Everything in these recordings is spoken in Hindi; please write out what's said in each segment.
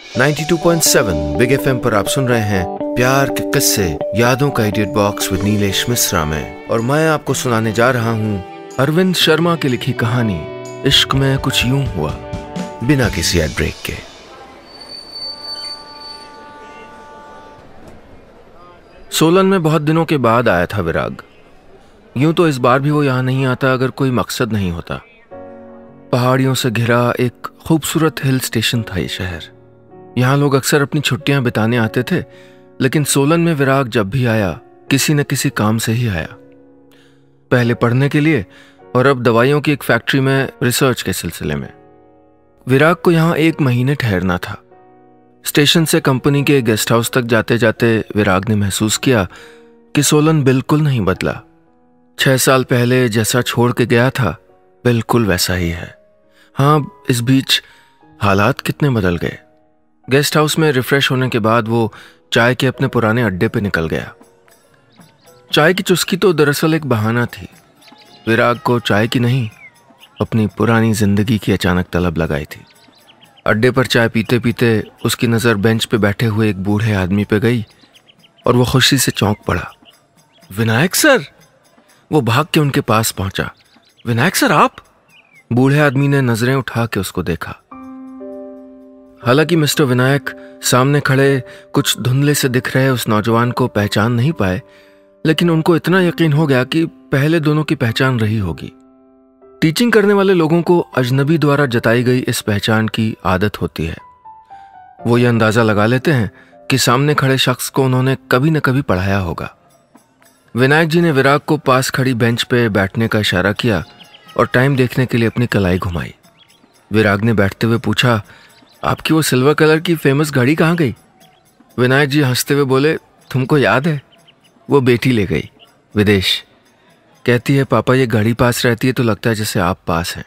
92.7 बिग एफएम पर आप सुन रहे हैं प्यार के किस्से यादों का edit box with Nilesh Mishra में, और मैं आपको सुनाने जा रहा हूँ अरविंद शर्मा की लिखी कहानी इश्क में कुछ यूं हुआ, बिना किसी एड ब्रेक के। सोलन में बहुत दिनों के बाद आया था विराग। यूं तो इस बार भी वो यहाँ नहीं आता अगर कोई मकसद नहीं होता। पहाड़ियों से घिरा एक खूबसूरत हिल स्टेशन था ये शहर। यहाँ लोग अक्सर अपनी छुट्टियां बिताने आते थे, लेकिन सोलन में विराग जब भी आया किसी न किसी काम से ही आया। पहले पढ़ने के लिए और अब दवाइयों की एक फैक्ट्री में रिसर्च के सिलसिले में। विराग को यहाँ 1 महीने ठहरना था। स्टेशन से कंपनी के गेस्ट हाउस तक जाते जाते विराग ने महसूस किया कि सोलन बिल्कुल नहीं बदला। 6 साल पहले जैसा छोड़ के गया था बिल्कुल वैसा ही है। हाँ, इस बीच हालात कितने बदल गए। गेस्ट हाउस में रिफ्रेश होने के बाद वो चाय के अपने पुराने अड्डे पे निकल गया। चाय की चुस्की तो दरअसल एक बहाना थी। विराग को चाय की नहीं, अपनी पुरानी जिंदगी की अचानक तलब लगाई थी। अड्डे पर चाय पीते पीते उसकी नज़र बेंच पे बैठे हुए एक बूढ़े आदमी पे गई और वो खुशी से चौंक पड़ा। विनायक सर! वो भाग के उनके पास पहुंचा। विनायक सर, आप? बूढ़े आदमी ने नजरें उठा के उसको देखा। हालांकि मिस्टर विनायक सामने खड़े कुछ धुंधले से दिख रहे उस नौजवान को पहचान नहीं पाए, लेकिन उनको इतना यकीन हो गया कि पहले दोनों की पहचान रही होगी। टीचिंग करने वाले लोगों को अजनबी द्वारा जताई गई इस पहचान की आदत होती है। वो ये अंदाजा लगा लेते हैं कि सामने खड़े शख्स को उन्होंने कभी न कभी पढ़ाया होगा। विनायक जी ने विराग को पास खड़ी बेंच पे बैठने का इशारा किया और टाइम देखने के लिए अपनी कलाई घुमाई। विराग ने बैठते हुए पूछा, आपकी वो सिल्वर कलर की फेमस घड़ी कहाँ गई? विनायक जी हंसते हुए बोले, तुमको याद है? वो बेटी ले गई विदेश। कहती है पापा ये घड़ी पास रहती है तो लगता है जैसे आप पास हैं।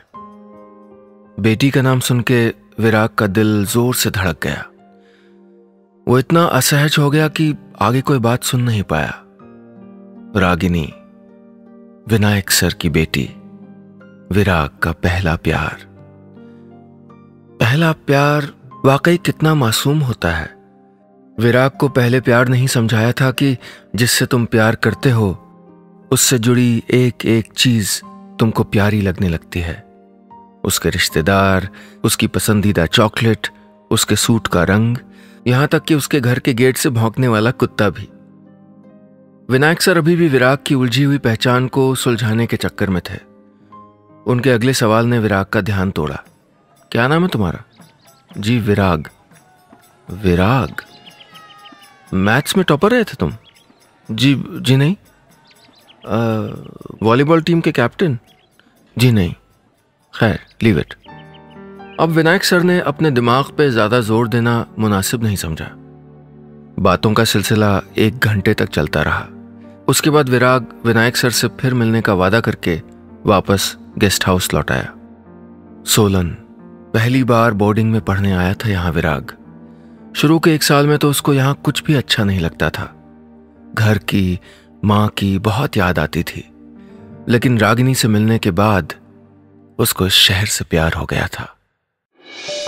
बेटी का नाम सुन के विराग का दिल जोर से धड़क गया। वो इतना असहज हो गया कि आगे कोई बात सुन नहीं पाया। रागिनी, विनायक सर की बेटी, विराग का पहला प्यार। पहला प्यार वाकई कितना मासूम होता है। विराग को पहले प्यार नहीं समझाया था कि जिससे तुम प्यार करते हो उससे जुड़ी एक एक चीज तुमको प्यारी लगने लगती है। उसके रिश्तेदार, उसकी पसंदीदा चॉकलेट, उसके सूट का रंग, यहां तक कि उसके घर के गेट से भौंकने वाला कुत्ता भी। विनायक सर अभी भी विराग की उलझी हुई पहचान को सुलझाने के चक्कर में थे। उनके अगले सवाल ने विराग का ध्यान तोड़ा। क्या नाम है तुम्हारा? जी विराग। विराग? मैथ्स में टॉपर रहे थे तुम? जी नहीं। वॉलीबॉल टीम के कैप्टन? जी नहीं। खैर, लीव इट। अब विनायक सर ने अपने दिमाग पे ज्यादा जोर देना मुनासिब नहीं समझा। बातों का सिलसिला 1 घंटे तक चलता रहा। उसके बाद विराग विनायक सर से फिर मिलने का वादा करके वापस गेस्ट हाउस लौट आया। सोलन पहली बार बोर्डिंग में पढ़ने आया था यहाँ विराग। शुरू के 1 साल में तो उसको यहाँ कुछ भी अच्छा नहीं लगता था। घर की, माँ की बहुत याद आती थी, लेकिन रागिनी से मिलने के बाद उसको इस शहर से प्यार हो गया था।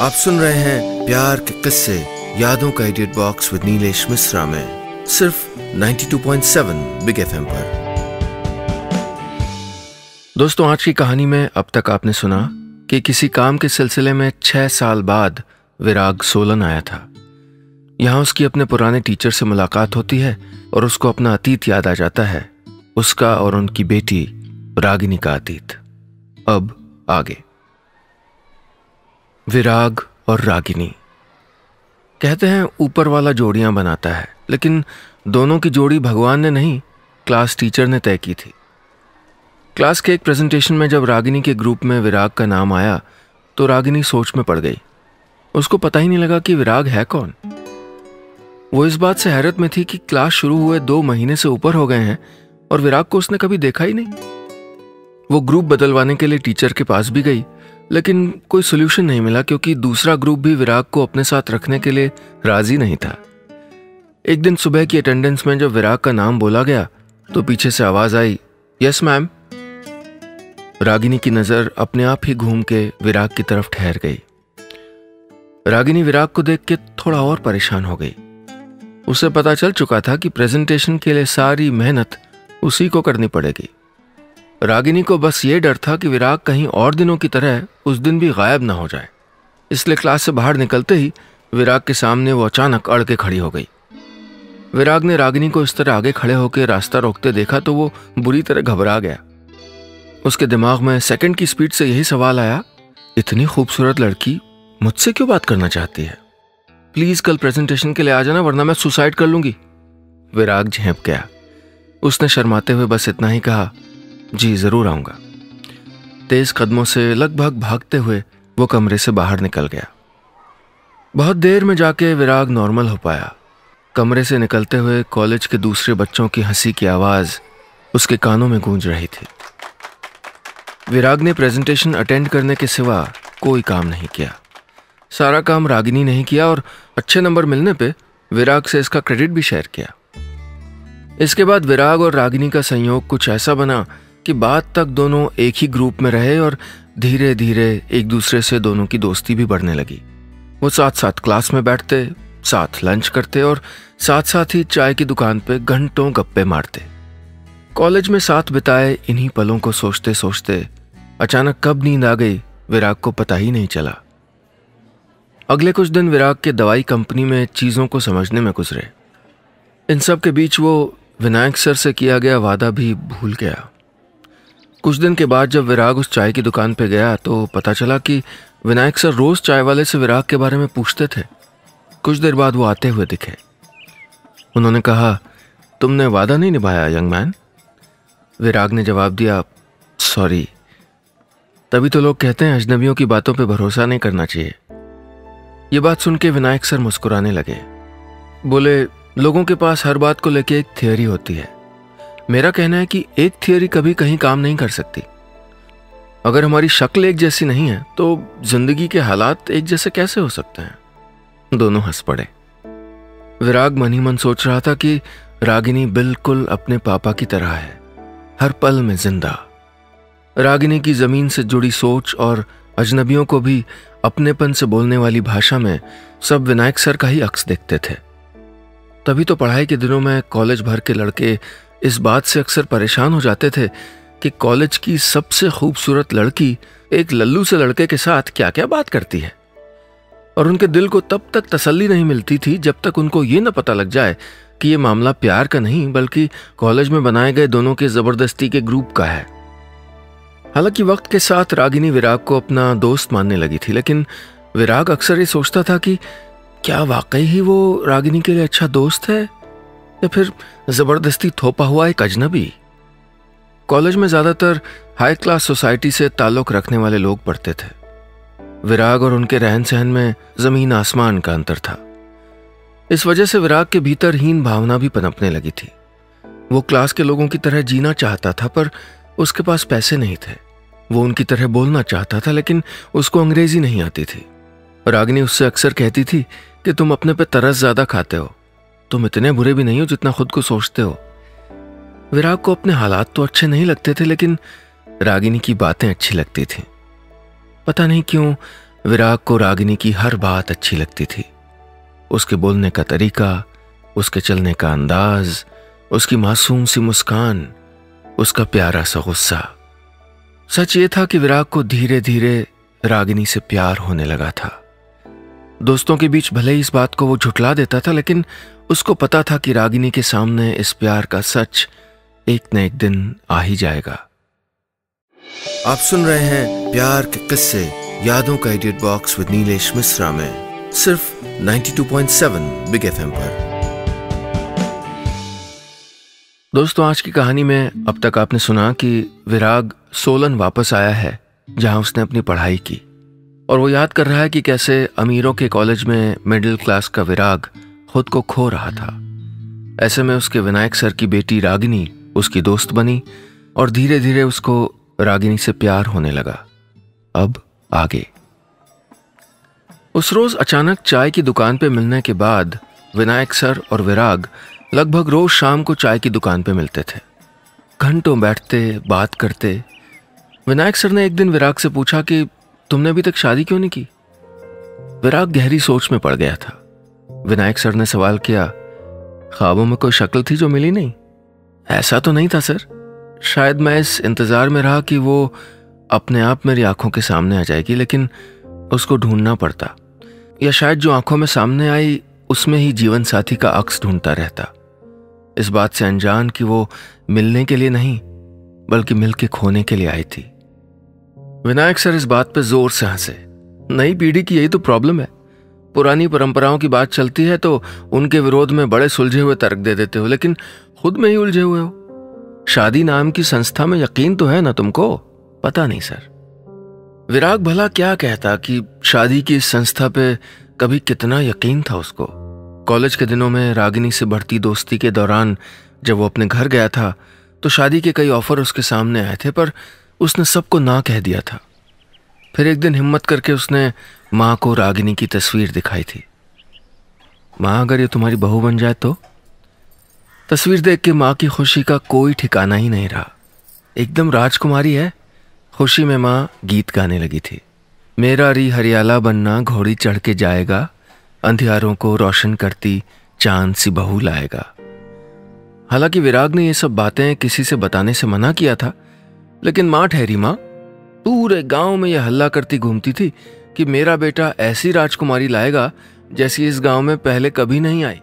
आप सुन रहे हैं प्यार के किस्से यादों का edit box with Nilesh Mishra में, सिर्फ 92.7 बिग एफएम पर। दोस्तों, आज की कहानी में अब तक आपने सुना कि किसी काम के सिलसिले में 6 साल बाद विराग सोलन आया था। यहाँ उसकी अपने पुराने टीचर से मुलाकात होती है और उसको अपना अतीत याद आ जाता है, उसका और उनकी बेटी रागिनी का अतीत। अब आगे। विराग और रागिनी। कहते हैं ऊपर वाला जोड़ियां बनाता है, लेकिन दोनों की जोड़ी भगवान ने नहीं, क्लास टीचर ने तय की थी। क्लास के एक प्रेजेंटेशन में जब रागिनी के ग्रुप में विराग का नाम आया तो रागिनी सोच में पड़ गई। उसको पता ही नहीं लगा कि विराग है कौन। वो इस बात से हैरत में थी कि क्लास शुरू हुए 2 महीने से ऊपर हो गए हैं और विराग को उसने कभी देखा ही नहीं। वो ग्रुप बदलवाने के लिए टीचर के पास भी गई, लेकिन कोई सोल्यूशन नहीं मिला क्योंकि दूसरा ग्रुप भी विराग को अपने साथ रखने के लिए राजी नहीं था। एक दिन सुबह की अटेंडेंस में जब विराग का नाम बोला गया तो पीछे से आवाज आई, यस मैम। रागिनी की नजर अपने आप ही घूम के विराग की तरफ ठहर गई। रागिनी विराग को देख के थोड़ा और परेशान हो गई। उसे पता चल चुका था कि प्रेजेंटेशन के लिए सारी मेहनत उसी को करनी पड़ेगी। रागिनी को बस ये डर था कि विराग कहीं और दिनों की तरह उस दिन भी गायब ना हो जाए। इसलिए क्लास से बाहर निकलते ही विराग के सामने वो अचानक अड़ के खड़ी हो गई। विराग ने रागिनी को इस तरह आगे खड़े होकर रास्ता रोकते देखा तो वो बुरी तरह घबरा गया। उसके दिमाग में सेकंड की स्पीड से यही सवाल आया, इतनी खूबसूरत लड़की मुझसे क्यों बात करना चाहती है? प्लीज कल प्रेजेंटेशन के लिए आ जाना, वरना मैं सुसाइड कर लूंगी। विराग झेंप गया। उसने शर्माते हुए बस इतना ही कहा, जी जरूर आऊंगा। तेज कदमों से लगभग भागते हुए वो कमरे से बाहर निकल गया। बहुत देर में जाके विराग नॉर्मल हो पाया। कमरे से निकलते हुए कॉलेज के दूसरे बच्चों की हंसी की आवाज उसके कानों में गूंज रही थी। विराग ने प्रेजेंटेशन अटेंड करने के सिवा कोई काम नहीं किया। सारा काम रागिनी ने ही किया और अच्छे नंबर मिलने पे विराग से इसका क्रेडिट भी शेयर किया। इसके बाद विराग और रागिनी का संयोग कुछ ऐसा बना कि बाद तक दोनों एक ही ग्रुप में रहे और धीरे धीरे एक दूसरे से दोनों की दोस्ती भी बढ़ने लगी। वो साथ साथ क्लास में बैठते, साथ लंच करते और साथ साथ ही चाय की दुकान पे घंटों गप्पे मारते। कॉलेज में साथ बिताए इन्हीं पलों को सोचते सोचते अचानक कब नींद आ गई विराग को पता ही नहीं चला। अगले कुछ दिन विराग के दवाई कंपनी में चीजों को समझने में गुजरे। इन सब के बीच वो विनायक सर से किया गया वादा भी भूल गया। कुछ दिन के बाद जब विराग उस चाय की दुकान पे गया तो पता चला कि विनायक सर रोज चाय वाले से विराग के बारे में पूछते थे। कुछ देर बाद वो आते हुए दिखे। उन्होंने कहा, तुमने वादा नहीं निभाया यंग मैन। विराग ने जवाब दिया, सॉरी। तभी तो लोग कहते हैं अजनबियों की बातों पे भरोसा नहीं करना चाहिए। ये बात सुन के विनायक सर मुस्कुराने लगे। बोले, लोगों के पास हर बात को लेके एक थियोरी होती है। मेरा कहना है कि एक थियोरी कभी कहीं काम नहीं कर सकती। अगर हमारी शक्ल एक जैसी नहीं है तो जिंदगी के हालात एक जैसे कैसे हो सकते हैं? दोनों हंस पड़े। विराग मन ही मन सोच रहा था कि रागिनी बिल्कुल अपने पापा की तरह है, हर पल में जिंदा। रागिनी की जमीन से जुड़ी सोच और अजनबियों को भी अपनेपन से बोलने वाली भाषा में सब विनायक सर का ही अक्स देखते थे। तभी तो पढ़ाई के दिनों में कॉलेज भर के लड़के इस बात से अक्सर परेशान हो जाते थे कि कॉलेज की सबसे खूबसूरत लड़की एक लल्लू से लड़के के साथ क्या क्या बात करती है। और उनके दिल को तब तक तसल्ली नहीं मिलती थी जब तक उनको ये न पता लग जाए कि ये मामला प्यार का नहीं बल्कि कॉलेज में बनाए गए दोनों के जबरदस्ती के ग्रुप का है। हालांकि वक्त के साथ रागिनी विराग को अपना दोस्त मानने लगी थी, लेकिन विराग अक्सर ये सोचता था कि क्या वाकई ही वो रागिनी के लिए अच्छा दोस्त है या फिर जबरदस्ती थोपा हुआ एक अजनबी। कॉलेज में ज्यादातर हाई क्लास सोसाइटी से ताल्लुक रखने वाले लोग पढ़ते थे। विराग और उनके रहन सहन में जमीन आसमान का अंतर था। इस वजह से विराग के भीतर हीन भावना भी पनपने लगी थी। वो क्लास के लोगों की तरह जीना चाहता था पर उसके पास पैसे नहीं थे। वो उनकी तरह बोलना चाहता था लेकिन उसको अंग्रेजी नहीं आती थी। रागिनी उससे अक्सर कहती थी कि तुम अपने पे तरस ज्यादा खाते हो, तुम इतने बुरे भी नहीं हो जितना खुद को सोचते हो। विराग को अपने हालात तो अच्छे नहीं लगते थे लेकिन रागिनी की बातें अच्छी लगती थी। पता नहीं क्यों विराग को रागिनी की हर बात अच्छी लगती थी। उसके बोलने का तरीका, उसके चलने का अंदाज, उसकी मासूम सी मुस्कान, उसका प्यारा सा गुस्सा। सच ये था कि विराग को धीरे धीरे रागिनी से प्यार होने लगा था। दोस्तों के बीच भले ही इस बात को वो झुठला देता था लेकिन उसको पता था कि रागिनी के सामने इस प्यार का सच एक न एक दिन आ ही जाएगा। आप सुन रहे हैं प्यार के किस्से यादों का edit box with Nilesh Mishra में सिर्फ 92.7 बिग एफएम पर। दोस्तों, आज की कहानी में अब तक आपने सुना कि विराग सोलन वापस आया है जहां उसने अपनी पढ़ाई की और वो याद कर रहा है कि कैसे अमीरों के कॉलेज में मिडिल क्लास का विराग खुद को खो रहा था। ऐसे में उसके विनायक सर की बेटी रागिनी उसकी दोस्त बनी और धीरे धीरे उसको रागिनी से प्यार होने लगा। अब आगे। उस रोज अचानक चाय की दुकान पे मिलने के बाद विनायक सर और विराग लगभग रोज शाम को चाय की दुकान पे मिलते थे। घंटों बैठते, बात करते। विनायक सर ने एक दिन विराग से पूछा कि तुमने अभी तक शादी क्यों नहीं की? विराग गहरी सोच में पड़ गया था। विनायक सर ने सवाल किया, ख्वाबों में कोई शक्ल थी जो मिली नहीं? ऐसा तो नहीं था सर, शायद मैं इस इंतजार में रहा कि वो अपने आप मेरी आंखों के सामने आ जाएगी, लेकिन उसको ढूंढना पड़ता, या शायद जो आंखों में सामने आई उसमें ही जीवन साथी का अक्स ढूंढता रहता, इस बात से अनजान कि वो मिलने के लिए नहीं बल्कि मिलके खोने के लिए आई थी। विनायक सर इस बात पे जोर से हंसे। नई पीढ़ी की यही तो प्रॉब्लम है, पुरानी परंपराओं की बात चलती है तो उनके विरोध में बड़े सुलझे हुए तर्क दे देते हो, लेकिन खुद में ही उलझे हुए हो। शादी नाम की संस्था में यकीन तो है ना तुमको? पता नहीं सर। विराग भला क्या कहता कि शादी की इस संस्था पे कभी कितना यकीन था उसको। कॉलेज के दिनों में रागिनी से बढ़ती दोस्ती के दौरान जब वो अपने घर गया था तो शादी के कई ऑफर उसके सामने आए थे, पर उसने सबको ना कह दिया था। फिर एक दिन हिम्मत करके उसने माँ को रागिनी की तस्वीर दिखाई थी। माँ, अगर ये तुम्हारी बहू बन जाए तो? तस्वीर देख के माँ की खुशी का कोई ठिकाना ही नहीं रहा। एकदम राजकुमारी है। खुशी में माँ गीत गाने लगी थी। मेरा री हरियाला बनना घोड़ी चढ़ के जाएगा, अंधियारों को रोशन करती चांद सी बहू लाएगा। हालांकि विराग ने ये सब बातें किसी से बताने से मना किया था, लेकिन माँ ठहरी माँ पूरे गांव में यह हल्ला करती घूमती थी कि मेरा बेटा ऐसी राजकुमारी लाएगा जैसी इस गांव में पहले कभी नहीं आई।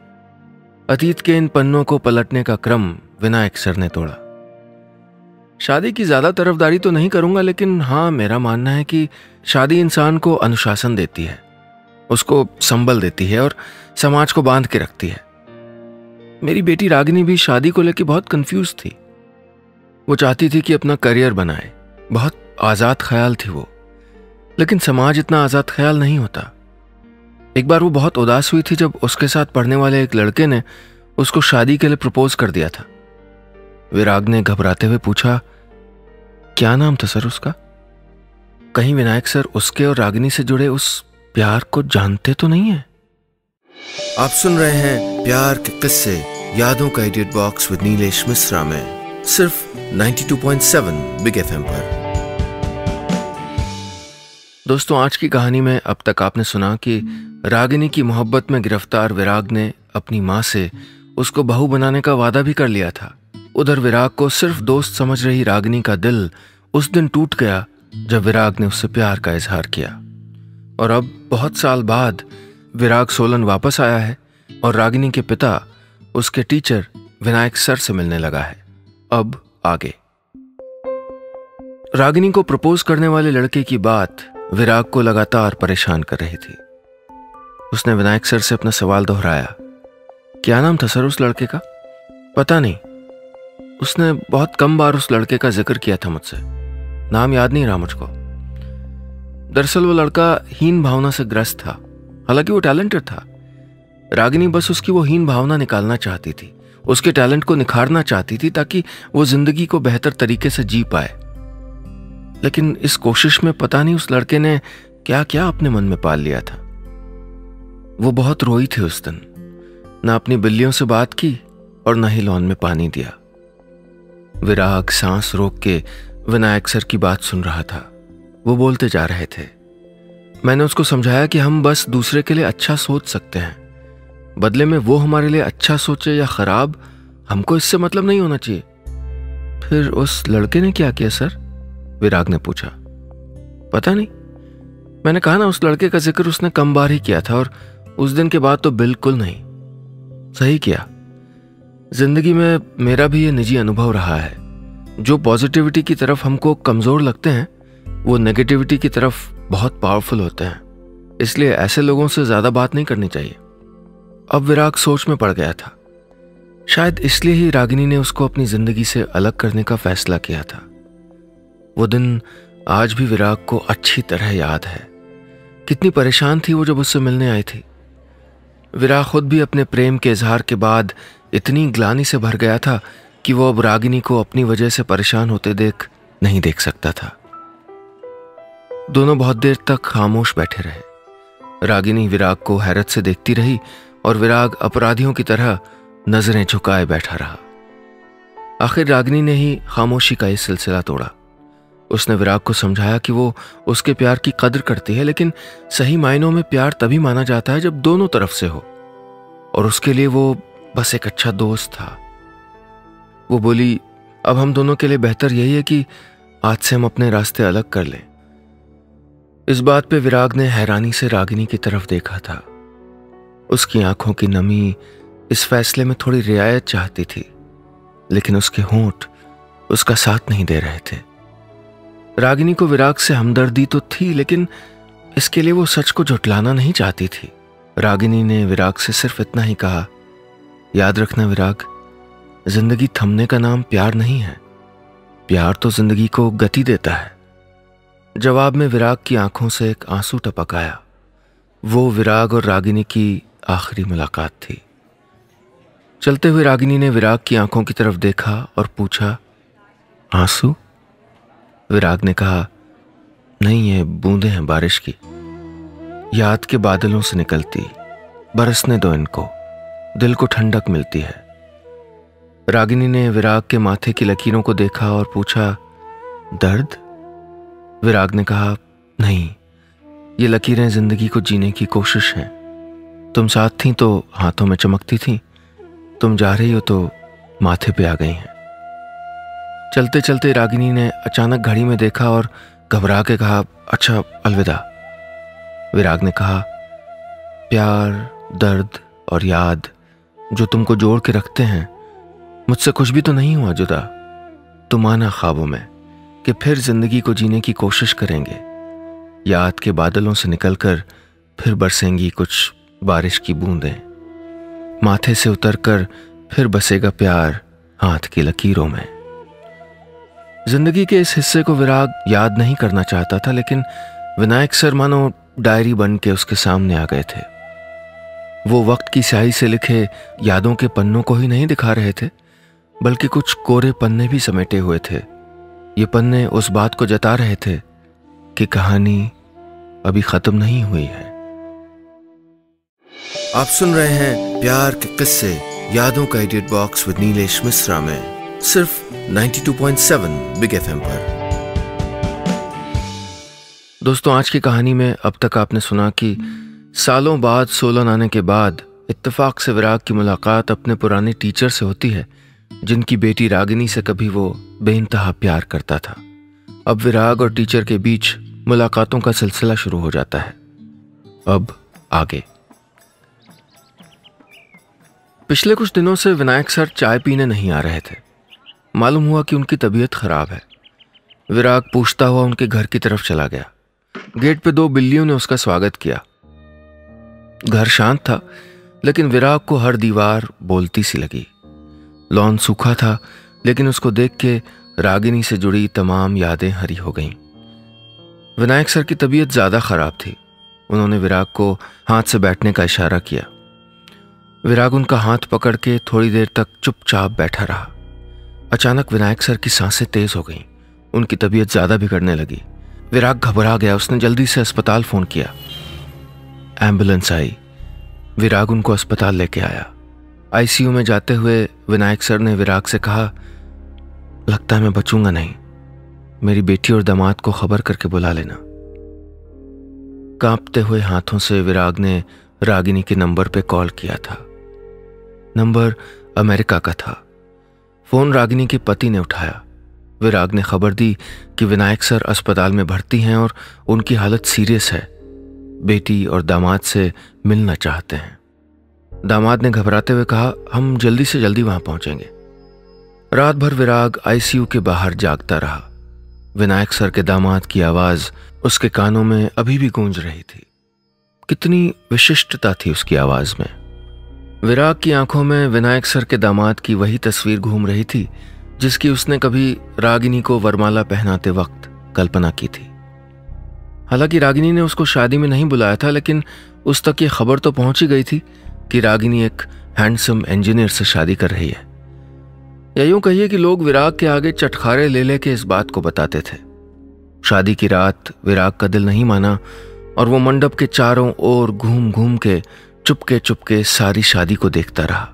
अतीत के इन पन्नों को पलटने का क्रम विनायक सर ने तोड़ा। शादी की ज्यादा तरफदारी तो नहीं करूंगा, लेकिन हाँ, मेरा मानना है कि शादी इंसान को अनुशासन देती है, उसको संबल देती है और समाज को बांध के रखती है। मेरी बेटी रागिनी भी शादी को लेकर बहुत कंफ्यूज थी। वो चाहती थी कि अपना करियर बनाए, बहुत आजाद ख्याल थी वो, लेकिन समाज इतना आजाद ख्याल नहीं होता। एक बार वो बहुत उदास हुई थी जब उसके साथ पढ़ने वाले एक लड़के ने उसको शादी के लिए प्रपोज कर दिया था। विराग ने घबराते हुए पूछा, क्या नाम था सर उसका? कहीं विनायक सर उसके और रागिनी से जुड़े उस प्यार को जानते तो नहीं है? आप सुन रहे हैं प्यार के किस्से यादों का edit box with Nilesh Mishra में, सिर्फ 92.7 बिग एफएम पर। दोस्तों, आज की कहानी में अब तक आपने सुना कि रागिनी की मोहब्बत में गिरफ्तार विराग ने अपनी माँ से उसको बहू बनाने का वादा भी कर लिया था। उधर विराग को सिर्फ दोस्त समझ रही रागिनी का दिल उस दिन टूट गया जब विराग ने उससे प्यार का इजहार किया। और अब बहुत साल बाद विराग सोलन वापस आया है और रागिनी के पिता उसके टीचर विनायक सर से मिलने लगा है। अब आगे। रागिनी को प्रपोज करने वाले लड़के की बात विराग को लगातार परेशान कर रही थी। उसने विनायक सर से अपना सवाल दोहराया, क्या नाम था सर उस लड़के का? पता नहीं, उसने बहुत कम बार उस लड़के का जिक्र किया था मुझसे, नाम याद नहीं रहा मुझको। दरअसल वो लड़का हीन भावना से ग्रस्त था, हालांकि वो टैलेंटेड था। रागिनी बस उसकी वो हीन भावना निकालना चाहती थी, उसके टैलेंट को निखारना चाहती थी ताकि वो जिंदगी को बेहतर तरीके से जी पाए। लेकिन इस कोशिश में पता नहीं उस लड़के ने क्या क्या अपने मन में पाल लिया था। वो बहुत रोई थी उस दिन, ना अपनी बिल्लियों से बात की और ना ही लॉन में पानी दिया। विराग सांस रोक के विनायक सर की बात सुन रहा था। वो बोलते जा रहे थे। मैंने उसको समझाया कि हम बस दूसरे के लिए अच्छा सोच सकते हैं, बदले में वो हमारे लिए अच्छा सोचे या खराब, हमको इससे मतलब नहीं होना चाहिए। फिर उस लड़के ने क्या किया सर? विराग ने पूछा। पता नहीं, मैंने कहा ना, उस लड़के का जिक्र उसने कम बार ही किया था और उस दिन के बाद तो बिल्कुल नहीं। सही किया। जिंदगी में मेरा भी ये निजी अनुभव रहा है, जो पॉजिटिविटी की तरफ हमको कमजोर लगते हैं वो नेगेटिविटी की तरफ बहुत पावरफुल होते हैं। इसलिए ऐसे लोगों से ज्यादा बात नहीं करनी चाहिए। अब विराग सोच में पड़ गया था। शायद इसलिए ही रागिनी ने उसको अपनी जिंदगी से अलग करने का फैसला किया था। वो दिन आज भी विराग को अच्छी तरह याद है। कितनी परेशान थी वो जब उससे मिलने आई थी। विराग खुद भी अपने प्रेम के इजहार के बाद इतनी ग्लानि से भर गया था कि वो अब रागिनी को अपनी वजह से परेशान होते नहीं देख सकता था। दोनों बहुत देर तक खामोश बैठे रहे। रागिनी विराग को हैरत से देखती रही और विराग अपराधियों की तरह नजरें झुकाए बैठा रहा। आखिर रागिनी ने ही खामोशी का ये सिलसिला तोड़ा। उसने विराग को समझाया कि वो उसके प्यार की कद्र करती है, लेकिन सही मायनों में प्यार तभी माना जाता है जब दोनों तरफ से हो, और उसके लिए वो बस एक अच्छा दोस्त था। वो बोली, अब हम दोनों के लिए बेहतर यही है कि आज से हम अपने रास्ते अलग कर लें। इस बात पे विराग ने हैरानी से रागिनी की तरफ देखा था। उसकी आंखों की नमी इस फैसले में थोड़ी रियायत चाहती थी, लेकिन उसके होंठ उसका साथ नहीं दे रहे थे। रागिनी को विराग से हमदर्दी तो थी, लेकिन इसके लिए वो सच को झुठलाना नहीं चाहती थी। रागिनी ने विराग से सिर्फ इतना ही कहा, याद रखना विराग, जिंदगी थमने का नाम प्यार नहीं है, प्यार तो जिंदगी को गति देता है। जवाब में विराग की आंखों से एक आंसू टपक आया। वो विराग और रागिनी की आखिरी मुलाकात थी। चलते हुए रागिनी ने विराग की आंखों की तरफ देखा और पूछा, आंसू? विराग ने कहा, नहीं, ये बूंदें हैं बारिश की, याद के बादलों से निकलती, बरसने दो इनको, दिल को ठंडक मिलती है। रागिनी ने विराग के माथे की लकीरों को देखा और पूछा, दर्द? विराग ने कहा, नहीं, ये लकीरें जिंदगी को जीने की कोशिश हैं। तुम साथ थी तो हाथों में चमकती थी, तुम जा रही हो तो माथे पे आ गई हैं। चलते चलते रागिनी ने अचानक घड़ी में देखा और घबरा के कहा, अच्छा, अलविदा। विराग ने कहा, प्यार, दर्द और याद जो तुमको जोड़ के रखते हैं, मुझसे कुछ भी तो नहीं हुआ जुदा। तुम आना ख्वाबों में कि फिर जिंदगी को जीने की कोशिश करेंगे। याद के बादलों से निकलकर फिर बरसेंगी कुछ बारिश की बूंदें, माथे से उतरकर फिर बसेगा प्यार हाथ की लकीरों में। जिंदगी के इस हिस्से को विराग याद नहीं करना चाहता था, लेकिन विनायक सर मानो डायरी बन के उसके सामने आ गए थे। वो वक्त की स्याही से लिखे यादों के पन्नों को ही नहीं दिखा रहे थे, बल्कि कुछ कोरे पन्ने भी समेटे हुए थे। ये पन्ने उस बात को जता रहे थे कि कहानी अभी खत्म नहीं हुई है। आप सुन रहे हैं प्यार के किस्से यादों का edit box with Nilesh Mishra में, सिर्फ 92.7 बिग एफएम पर। दोस्तों, आज की कहानी में अब तक आपने सुना कि सालों बाद सोलन आने के बाद इत्तेफाक से विराग की मुलाकात अपने पुराने टीचर से होती है, जिनकी बेटी रागिनी से कभी वो बेइंतहा प्यार करता था। अब विराग और टीचर के बीच मुलाकातों का सिलसिला शुरू हो जाता है। अब आगे। पिछले कुछ दिनों से विनायक सर चाय पीने नहीं आ रहे थे। मालूम हुआ कि उनकी तबीयत खराब है। विराग पूछता हुआ उनके घर की तरफ चला गया। गेट पे 2 बिल्लियों ने उसका स्वागत किया। घर शांत था, लेकिन विराग को हर दीवार बोलती सी लगी। लॉन सूखा था, लेकिन उसको देख के रागिनी से जुड़ी तमाम यादें हरी हो गईं। विनायक सर की तबीयत ज्यादा खराब थी। उन्होंने विराग को हाथ से बैठने का इशारा किया। विराग उनका हाथ पकड़ के थोड़ी देर तक चुपचाप बैठा रहा। अचानक विनायक सर की सांसें तेज हो गईं। उनकी तबीयत ज्यादा बिगड़ने लगी। विराग घबरा गया। उसने जल्दी से अस्पताल फोन किया। एम्बुलेंस आई। विराग उनको अस्पताल लेके आया। आईसीयू में जाते हुए विनायक सर ने विराग से कहा, लगता है मैं बचूंगा नहीं, मेरी बेटी और दामाद को खबर करके बुला लेना। कांपते हुए हाथों से विराग ने रागिनी के नंबर पे कॉल किया था। नंबर अमेरिका का था। फोन रागिनी के पति ने उठाया। विराग ने खबर दी कि विनायक सर अस्पताल में भर्ती हैं और उनकी हालत सीरियस है। बेटी और दामाद से मिलना चाहते हैं। दामाद ने घबराते हुए कहा, हम जल्दी से जल्दी वहां पहुंचेंगे। रात भर विराग आईसीयू के बाहर जागता रहा। विनायक सर के दामाद की आवाज उसके कानों में अभी भी गूंज रही थी। कितनी विशिष्टता थी उसकी आवाज में। विराग की आंखों में विनायक सर के दामाद की वही तस्वीर घूम रही थी जिसकी उसने कभी रागिनी को वरमाला पहनाते वक्त कल्पना की थी। हालांकि रागिनी ने उसको शादी में नहीं बुलाया था, लेकिन उस तक ये खबर तो पहुंच ही गई थी कि रागिनी एक हैंडसम इंजीनियर से शादी कर रही है। या यूं कहिए कि लोग विराग के आगे चटखारे ले लेके इस बात को बताते थे। शादी की रात विराग का दिल नहीं माना और वो मंडप के चारों ओर घूम घूम के चुपके सारी शादी को देखता रहा।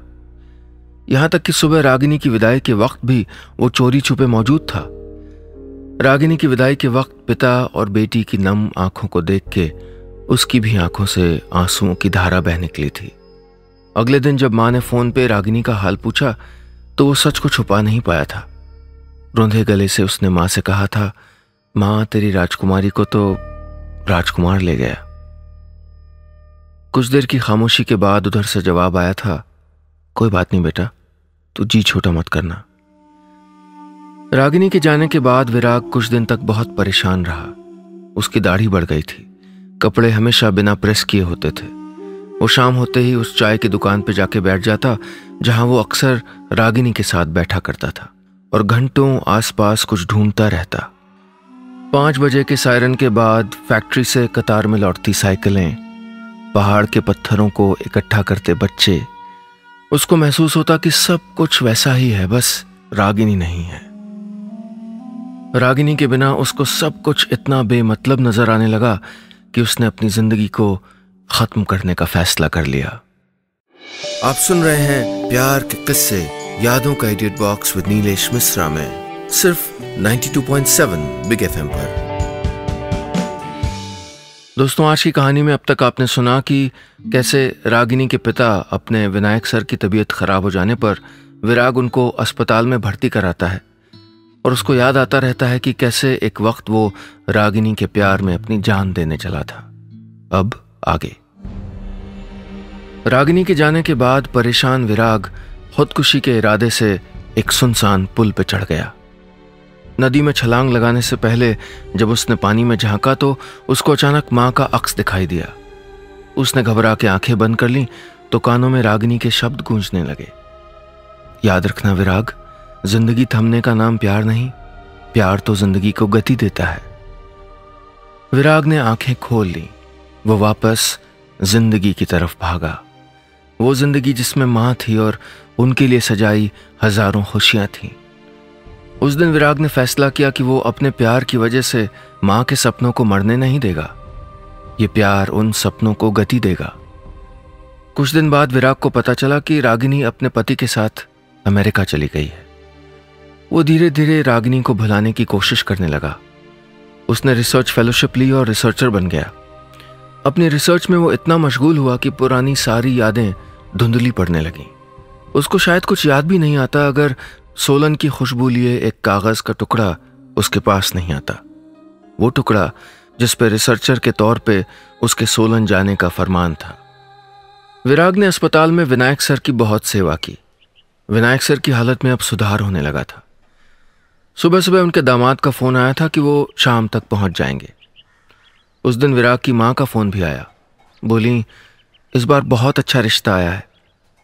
यहां तक कि सुबह रागिनी की विदाई के वक्त भी वो चोरी छुपे मौजूद था। रागिनी की विदाई के वक्त पिता और बेटी की नम आंखों को देख के उसकी भी आंखों से आंसुओं की धारा बह निकली थी। अगले दिन जब मां ने फोन पे रागिनी का हाल पूछा तो वो सच को छुपा नहीं पाया था। रुंधे गले से उसने मां से कहा था, मां तेरी राजकुमारी को तो राजकुमार ले गया। कुछ देर की खामोशी के बाद उधर से जवाब आया था, कोई बात नहीं बेटा, तू जी छोटा मत करना। रागिनी के जाने के बाद विराग कुछ दिन तक बहुत परेशान रहा। उसकी दाढ़ी बढ़ गई थी, कपड़े हमेशा बिना प्रेस किए होते थे। वो शाम होते ही उस चाय की दुकान पे जाके बैठ जाता जहां वो अक्सर रागिनी के साथ बैठा करता था और घंटों आसपास कुछ ढूंढता रहता। 5 बजे के सायरन के बाद फैक्ट्री से कतार में लौटती साइकिलें, पहाड़ के पत्थरों को इकट्ठा करते बच्चे। उसको महसूस होता कि सब कुछ वैसा ही है, बस रागिनी नहीं है। रागिनी के बिना उसको सब कुछ इतना बेमतलब नजर आने लगा कि उसने अपनी जिंदगी को खत्म करने का फैसला कर लिया। आप सुन रहे हैं प्यार के किस्से यादों का edit box with Nilesh Mishra में, सिर्फ 92.7 बिग एफएम पर। दोस्तों, आज की कहानी में अब तक आपने सुना कि कैसे रागिनी के पिता अपने विनायक सर की तबीयत खराब हो जाने पर विराग उनको अस्पताल में भर्ती कराता है और उसको याद आता रहता है कि कैसे एक वक्त वो रागिनी के प्यार में अपनी जान देने चला था। अब आगे। रागिनी के जाने के बाद परेशान विराग खुदकुशी के इरादे से एक सुनसान पुल पे चढ़ गया। नदी में छलांग लगाने से पहले जब उसने पानी में झांका तो उसको अचानक मां का अक्स दिखाई दिया। उसने घबरा के आंखें बंद कर ली तो कानों में रागिनी के शब्द गूंजने लगे, याद रखना विराग, जिंदगी थमने का नाम प्यार नहीं, प्यार तो जिंदगी को गति देता है। विराग ने आंखें खोल ली। वो वापस जिंदगी की तरफ भागा, वो जिंदगी जिसमें मां थी और उनके लिए सजाई हजारों खुशियां थीं। उस दिन विराग ने फैसला किया कि वो अपने प्यार की वजह से मां के सपनों को मरने नहीं देगा। ये प्यार उन सपनों को गति देगा। कुछ दिन बाद विराग को पता चला कि रागिनी अपने पति के साथ अमेरिका चली गई है। वो धीरे धीरे रागिनी को भुलाने की कोशिश करने लगा। उसने रिसर्च फेलोशिप ली और रिसर्चर बन गया। अपनी रिसर्च में वो इतना मशगूल हुआ कि पुरानी सारी यादें धुंधली पड़ने लगीं। उसको शायद कुछ याद भी नहीं आता अगर सोलन की खुशबू लिए एक कागज का टुकड़ा उसके पास नहीं आता। वो टुकड़ा जिस पे रिसर्चर के तौर पे उसके सोलन जाने का फरमान था। विराग ने अस्पताल में विनायक सर की बहुत सेवा की। विनायक सर की हालत में अब सुधार होने लगा था। सुबह सुबह उनके दामाद का फोन आया था कि वो शाम तक पहुंच जाएंगे। उस दिन विराग की मां का फोन भी आया। बोली, इस बार बहुत अच्छा रिश्ता आया है,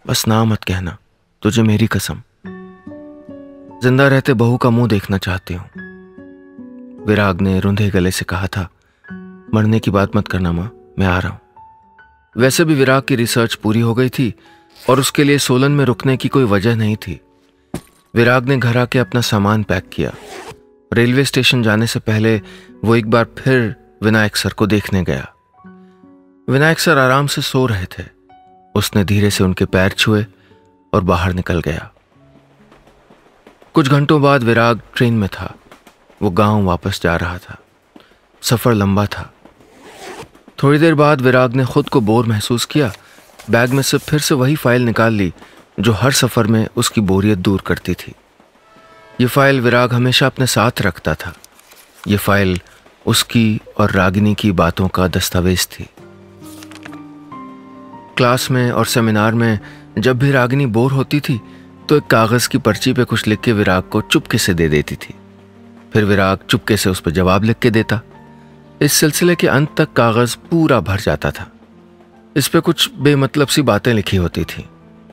बस ना मत कहना, तुझे मेरी कसम। जिंदा रहते बहू का मुंह देखना चाहती हूं। विराग ने रुंधे गले से कहा था, मरने की बात मत करना मां, मैं आ रहा हूं। वैसे भी विराग की रिसर्च पूरी हो गई थी और उसके लिए सोलन में रुकने की कोई वजह नहीं थी। विराग ने घर आके अपना सामान पैक किया। रेलवे स्टेशन जाने से पहले वो एक बार फिर विनायक सर को देखने गया। विनायक सर आराम से सो रहे थे। उसने धीरे से उनके पैर छुए और बाहर निकल गया। कुछ घंटों बाद विराग ट्रेन में था। वो गांव वापस जा रहा था। सफर लंबा था। थोड़ी देर बाद विराग ने खुद को बोर महसूस किया। बैग में से फिर से वही फाइल निकाल ली जो हर सफर में उसकी बोरियत दूर करती थी। ये फाइल विराग हमेशा अपने साथ रखता था। ये फाइल उसकी और रागिनी की बातों का दस्तावेज थी। क्लास में और सेमिनार में जब भी रागिनी बोर होती थी तो एक कागज की पर्ची पे कुछ लिख के विराग को चुपके से दे देती थी। फिर विराग चुपके से उस पर जवाब लिख के देता। इस सिलसिले के अंत तक कागज पूरा भर जाता था। इस पे कुछ बेमतलब सी बातें लिखी होती थी,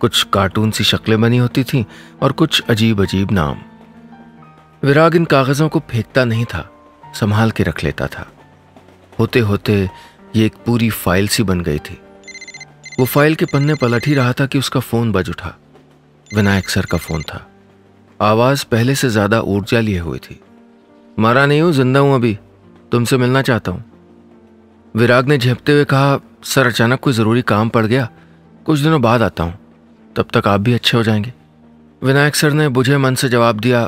कुछ कार्टून सी शक्लें बनी होती थीं और कुछ अजीब अजीब नाम। विराग इन कागजों को फेंकता नहीं था, संभाल के रख लेता था। होते होते ये एक पूरी फाइल सी बन गई थी। वो फाइल के पन्ने पलट ही रहा था कि उसका फोन बज उठा। विनायक सर का फोन था। आवाज पहले से ज्यादा ऊर्जा लिए हुई थी। मरा नहीं हूं, जिंदा हूं, अभी तुमसे मिलना चाहता हूं। विराग ने झेपते हुए कहा, सर अचानक कोई जरूरी काम पड़ गया, कुछ दिनों बाद आता हूं, तब तक आप भी अच्छे हो जाएंगे। विनायक सर ने बुझे मन से जवाब दिया,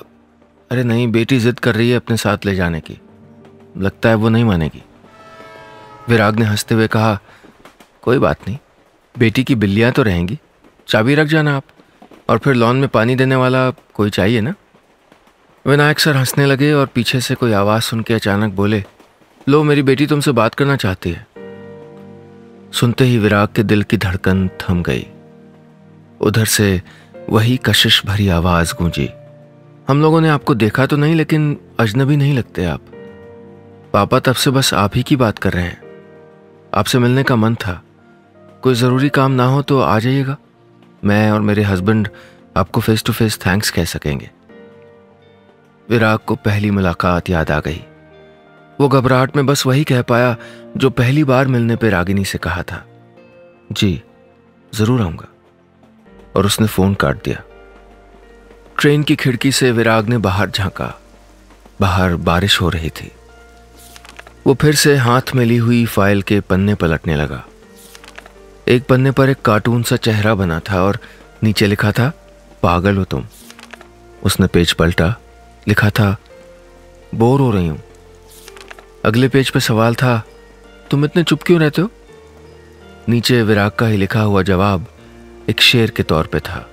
अरे नहीं, बेटी जिद कर रही है अपने साथ ले जाने की, लगता है वो नहीं मानेगी। विराग ने हंसते हुए कहा, कोई बात नहीं, बेटी की बिल्लियां तो रहेंगी, चाबी रख जाना आप, और फिर लॉन में पानी देने वाला कोई चाहिए ना। विनायक सर हंसने लगे और पीछे से कोई आवाज़ सुन के अचानक बोले, लो मेरी बेटी तुमसे बात करना चाहती है। सुनते ही विराग के दिल की धड़कन थम गई। उधर से वही कशिश भरी आवाज़ गूंजी, हम लोगों ने आपको देखा तो नहीं, लेकिन अजनबी नहीं लगते आप। पापा तब से बस आप ही की बात कर रहे हैं, आपसे मिलने का मन था, कोई ज़रूरी काम ना हो तो आ जाइएगा, मैं और मेरे हस्बैंड आपको फेस टू फेस थैंक्स कह सकेंगे। विराग को पहली मुलाकात याद आ गई। वो घबराहट में बस वही कह पाया जो पहली बार मिलने पर रागिनी से कहा था, जी ज़रूर आऊँगा, और उसने फ़ोन काट दिया। ट्रेन की खिड़की से विराग ने बाहर झांका। बाहर बारिश हो रही थी। वो फिर से हाथ में ली हुई फाइल के पन्ने पलटने लगा। एक पन्ने पर एक कार्टून सा चेहरा बना था और नीचे लिखा था, पागल हो तुम। उसने पेज पलटा, लिखा था, बोर हो रही हूं। अगले पेज पे सवाल था, तुम इतने चुप क्यों रहते हो? नीचे विराग का ही लिखा हुआ जवाब एक शेर के तौर पे था,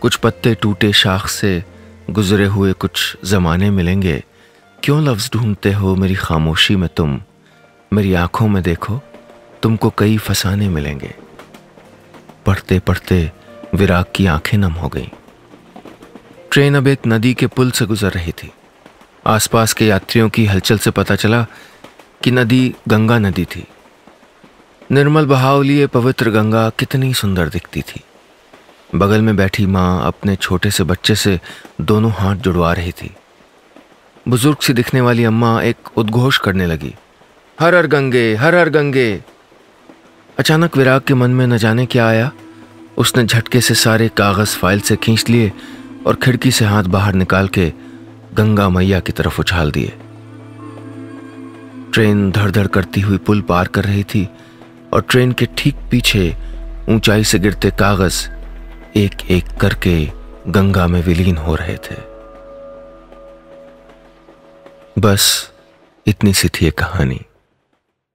कुछ पत्ते टूटे शाख से गुजरे हुए कुछ जमाने मिलेंगे, क्यों लफ्ज ढूंढते हो मेरी खामोशी में तुम, मेरी आंखों में देखो तुमको कई फसाने मिलेंगे। पढ़ते पढ़ते विराग की आंखें नम हो गईं। ट्रेन अब एक नदी के पुल से गुजर रही थी। आसपास के यात्रियों की हलचल से पता चला कि नदी गंगा नदी थी। निर्मल बहाव लिए पवित्र गंगा कितनी सुंदर दिखती थी। बगल में बैठी माँ अपने छोटे से बच्चे से दोनों हाथ जुड़वा रही थी। बुजुर्ग सी दिखने वाली अम्मा एक उद्घोष करने लगी, हर हर गंगे, हर हर गंगे। अचानक विराग के मन में न जाने क्या आया। उसने झटके से सारे कागज फाइल से खींच लिए और खिड़की से हाथ बाहर निकाल के गंगा मैया की तरफ उछाल दिए। ट्रेन धड़ धड़ करती हुई पुल पार कर रही थी और ट्रेन के ठीक पीछे ऊंचाई से गिरते कागज एक एक करके गंगा में विलीन हो रहे थे। बस इतनी सी थी ये कहानी।